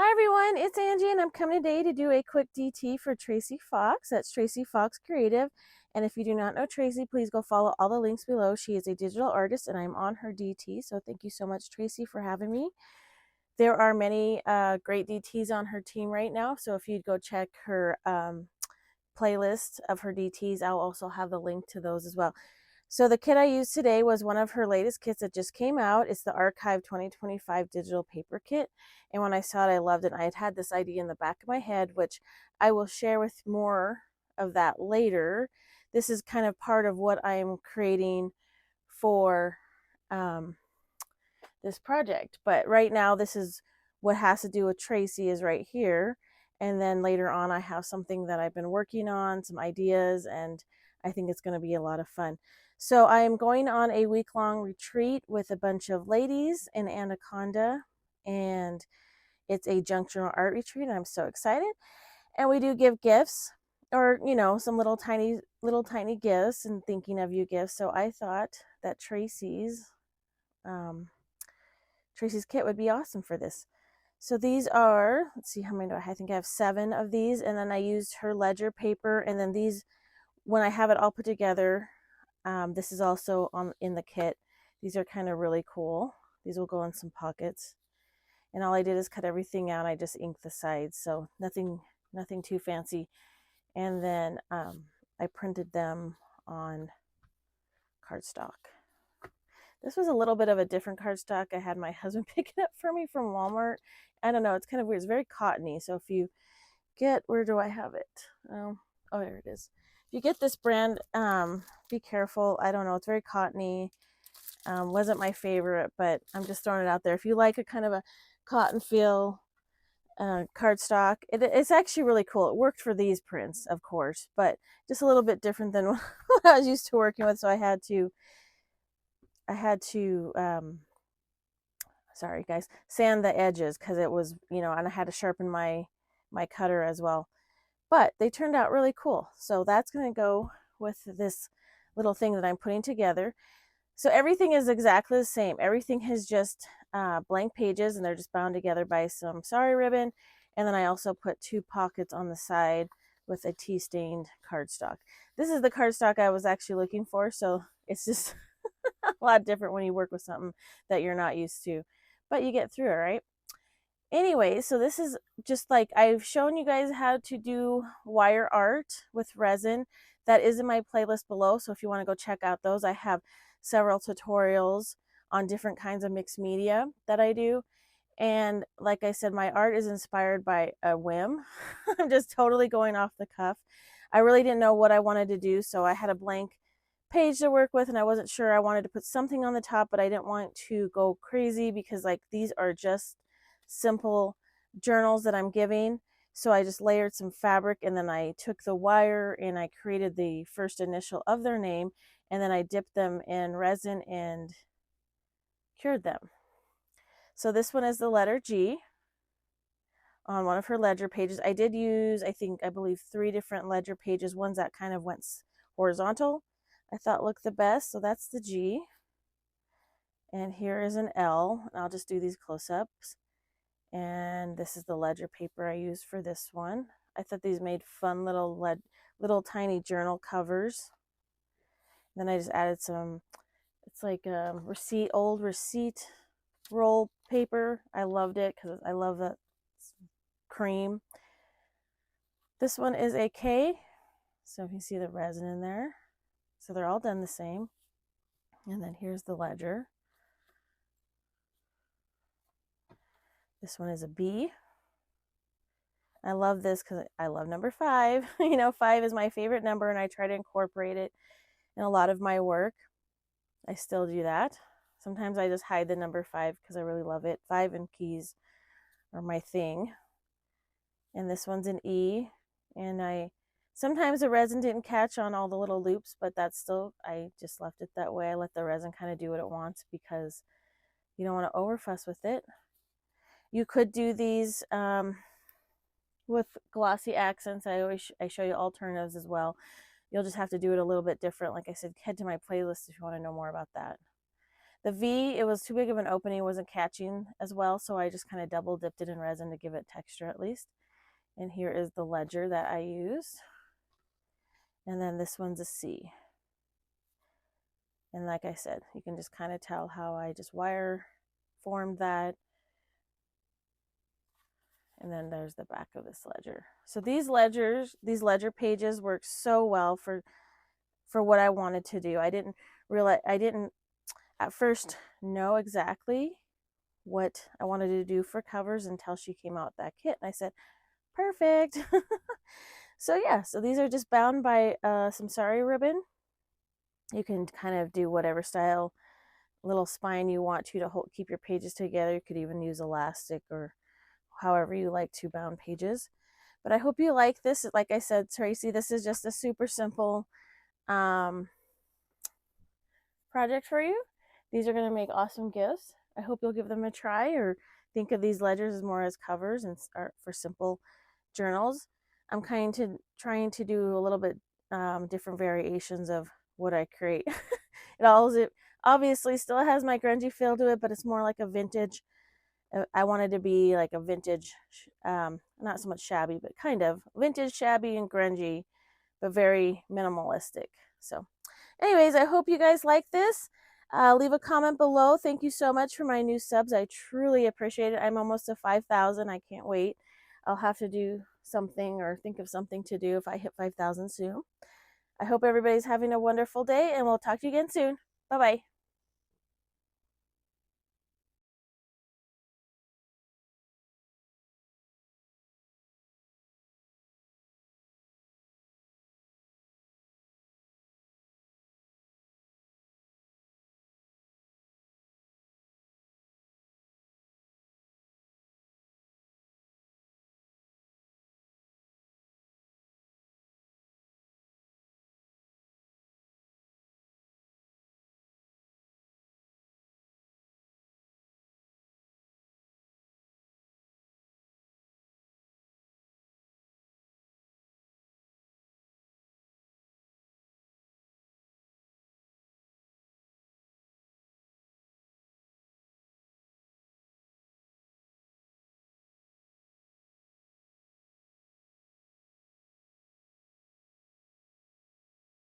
Hi everyone, it's Angie and I'm coming today to do a quick DT for Tracie Fox. That's Tracie Fox Creative. And if you do not know Tracie, please go follow all the links below. She is a digital artist and I'm on her DT. So thank you so much, Tracie, for having me. There are many great DTs on her team right now. So if you'd go check her playlist of her DTs, I'll also have the link to those as well. So the kit I used today was one of her latest kits that just came out. It's the Archive 2025 digital paper kit. And when I saw it, I loved it. I had this idea in the back of my head, which I will share with more of that later. This is kind of part of what I'm creating for this project. But right now, this is what has to do with Tracie is right here. And then later on, I have something that I've been working on, some ideas, and I think it's going to be a lot of fun. So I am going on a week-long retreat with a bunch of ladies in Anaconda, and it's a junk journal art retreat, and I'm so excited. And we do give gifts, or some little tiny gifts, and thinking of you gifts. So I thought that Tracie's kit would be awesome for this. So these are, let's see how many do I have. I think I have 7 of these, and then I used her ledger paper, and then these, when I have it all put together, this is also in the kit. These are kind of really cool. These will go in some pockets. And all I did is cut everything out. I just inked the sides, so nothing too fancy. And then I printed them on cardstock. This was a little bit of a different cardstock. I had my husband pick it up for me from Walmart. I don't know, it's kind of weird. It's very cottony. So if you get, where do I have it? Oh, there it is. If you get this brand, be careful. I don't know, it's very cottony. Wasn't my favorite, but I'm just throwing it out there. If you like a kind of a cotton feel cardstock, it's actually really cool. It worked for these prints, of course, but just a little bit different than what I was used to working with. So I had to sorry guys, sand the edges because it was, and I had to sharpen my cutter as well. But they turned out really cool. So that's going to go with this little thing that I'm putting together. So everything is exactly the same. Everything has just blank pages, and they're just bound together by some sari ribbon. And then I also put 2 pockets on the side with a tea-stained cardstock. This is the cardstock I was actually looking for, so it's just a lot different when you work with something that you're not used to. But you get through it, right? Anyway, so this is just like I've shown you guys how to do wire art with resin. That is in my playlist below, so if you want to go check out those, I have several tutorials on different kinds of mixed media that I do. And like I said, my art is inspired by a whim. I'm just totally going off the cuff. I really didn't know what I wanted to do, so I had a blank page to work with, and I wasn't sure. I wanted to put something on the top, but I didn't want to go crazy because like these are just simple journals that I'm giving. So I just layered some fabric, and then I took the wire and I created the first initial of their name, and then I dipped them in resin and cured them. So this one is the letter G on one of her ledger pages. I did use, I believe 3 different ledger pages, ones that kind of went horizontal, I thought looked the best. So that's the G. And here is an L, and I'll just do these close-ups. And this is the ledger paper I used for this one. I thought these made fun little tiny journal covers. Then I just added some, it's like old receipt roll paper. I loved it because I love that cream. This one is a K, so you can see the resin in there. So they're all done the same. And then here's the ledger. This one is a B. I love this because I love number 5. 5 is my favorite number, and I try to incorporate it in a lot of my work. I still do that. Sometimes I just hide the number 5 because I really love it. 5 and keys are my thing. And this one's an E. And sometimes the resin didn't catch on all the little loops, but that's still, I just left it that way. I let the resin kind of do what it wants because you don't want to overfuss with it. You could do these with glossy accents. I show you alternatives as well. You'll just have to do it a little bit different. Like I said, head to my playlist if you want to know more about that. The V, it was too big of an opening, it wasn't catching as well, so I just kind of double dipped it in resin to give it texture at least. And here is the ledger that I used. And then this one's a C. And like I said, you can just kind of tell how I just wire formed that. And then there's the back of this ledger. So these ledger pages work so well for what I wanted to do. I didn't at first know exactly what I wanted to do for covers until she came out with that kit. And I said, perfect. So yeah, so these are just bound by some sari ribbon. You can kind of do whatever style little spine you want to keep your pages together. You could even use elastic or however you like to bound pages. But I hope you like this. Like I said, Tracy, this is just a super simple project for you. These are going to make awesome gifts. I hope you'll give them a try, or think of these ledgers as more as covers and for simple journals. I'm trying to do a little bit different variations of what I create. It obviously still has my grungy feel to it, but it's more like a vintage. I wanted to be like a vintage, not so much shabby, but kind of vintage, shabby, and grungy, but very minimalistic. So anyways, I hope you guys like this. Leave a comment below. Thank you so much for my new subs. I truly appreciate it. I'm almost to 5,000. I can't wait. I'll have to do something or think of something to do if I hit 5,000 soon. I hope everybody's having a wonderful day, and we'll talk to you again soon. Bye-bye.